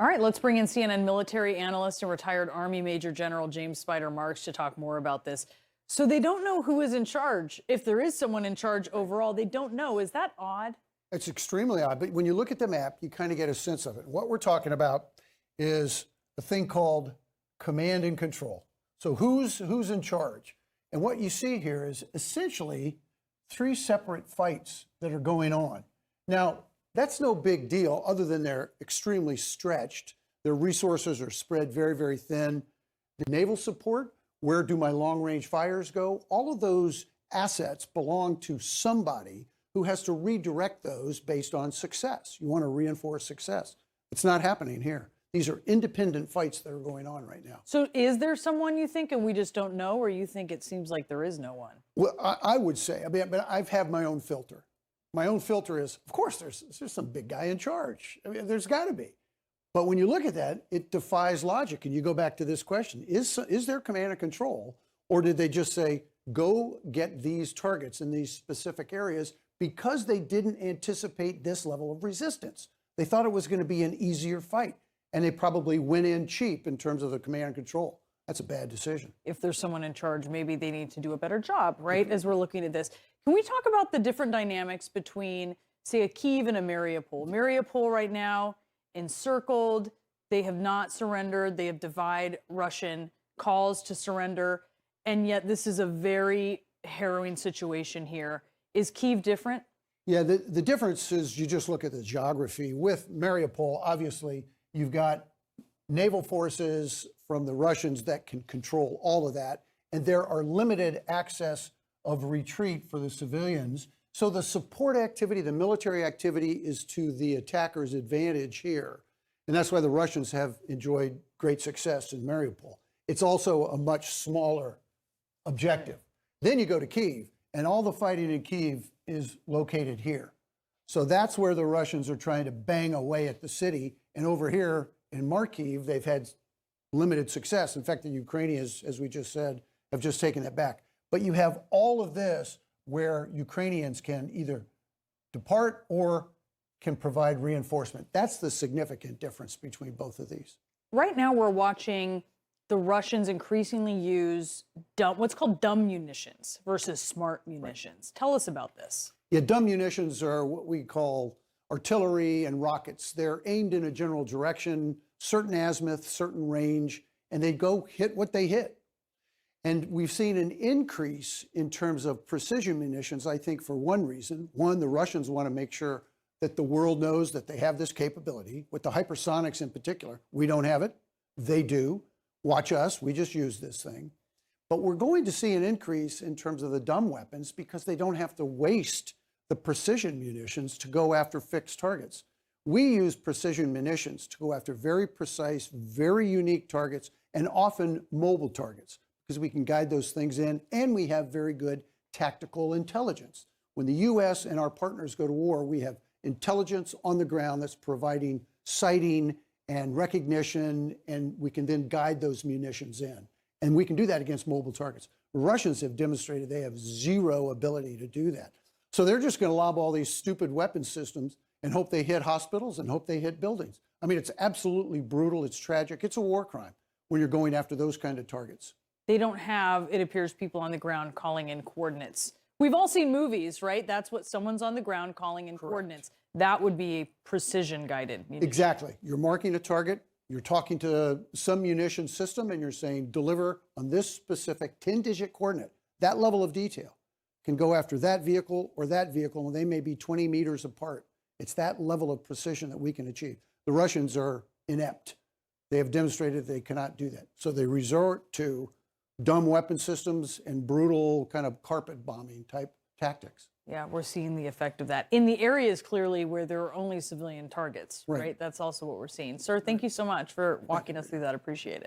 All right, let's bring in CNN military analyst and retired Army Major General James Spider Marks to talk more about this. So they don't know who is in charge. If there is someone in charge overall, they don't know. Is that odd? It's extremely odd, but when you look at the map, you kind of get a sense of it. What we're talking about is a thing called command and control. So who's in charge? And what you see here is essentially three separate fights that are going on. Now, that's no big deal other than they're extremely stretched. Their resources are spread very, very thin. The naval support, where do my long-range fires go? All of those assets belong to somebody who has to redirect those based on success. You want to reinforce success. It's not happening here. These are independent fights that are going on right now. So is there someone you think and we just don't know, or you think it seems like there is no one? Well, I would say, but I've had my own filter. My own filter is, of course, there's some big guy in charge. I mean, there's got to be. But when you look at that, it defies logic. And you go back to this question, is there command and control? Or did they just say, go get these targets in these specific areas because they didn't anticipate this level of resistance? They thought it was going to be an easier fight. And they probably went in cheap in terms of the command and control. That's a bad decision. If there's someone in charge, maybe they need to do a better job, right? As we're looking at this. Can we talk about the different dynamics between, say, a Kyiv and a Mariupol? Mariupol right now, encircled. They have not surrendered. They have defied Russian calls to surrender. And yet this is a very harrowing situation here. Is Kyiv different? Yeah, the difference is you just look at the geography. With Mariupol, obviously, you've got naval forces from the Russians that can control all of that. And there are limited access of retreat for the civilians. So the support activity, the military activity is to the attacker's advantage here. And that's why the Russians have enjoyed great success in Mariupol. It's also a much smaller objective. Then you go to Kyiv, and all the fighting in Kyiv is located here. So that's where the Russians are trying to bang away at the city. And over here in Kharkiv, they've had limited success. In fact, the Ukrainians, as we just said, have just taken that back. But you have all of this where Ukrainians can either depart or can provide reinforcement. That's the significant difference between both of these. Right now, we're watching the Russians increasingly use what's called dumb munitions versus smart munitions. Right. Tell us about this. Yeah, dumb munitions are what we call artillery and rockets. They're aimed in a general direction, certain azimuth, certain range, and they go hit what they hit. And we've seen an increase in terms of precision munitions, I think, for one reason. One, the Russians want to make sure that the world knows that they have this capability. With the hypersonics in particular, we don't have it. They do. Watch us. We just use this thing. But we're going to see an increase in terms of the dumb weapons because they don't have to waste the precision munitions to go after fixed targets. We use precision munitions to go after very precise, very unique targets, and often mobile targets, because we can guide those things in, and we have very good tactical intelligence. When the U.S. and our partners go to war, we have intelligence on the ground that's providing sighting and recognition, and we can then guide those munitions in. And we can do that against mobile targets. The Russians have demonstrated they have zero ability to do that. So they're just going to lob all these stupid weapon systems and hope they hit hospitals and hope they hit buildings. I mean, it's absolutely brutal. It's tragic. It's a war crime when you're going after those kind of targets. They don't have, it appears, people on the ground calling in coordinates. We've all seen movies, right? That's what someone's on the ground calling in coordinates. That would be a precision-guided munition. Exactly. You're marking a target. You're talking to some munition system, and you're saying, deliver on this specific 10-digit coordinate. That level of detail can go after that vehicle or that vehicle, and they may be 20 meters apart. It's that level of precision that we can achieve. The Russians are inept. They have demonstrated they cannot do that. So they resort to dumb weapon systems and brutal kind of carpet bombing type tactics. Yeah, we're seeing the effect of that in the areas clearly where there are only civilian targets, right? That's also what we're seeing. Sir, thank you so much for walking us through that. Appreciate it.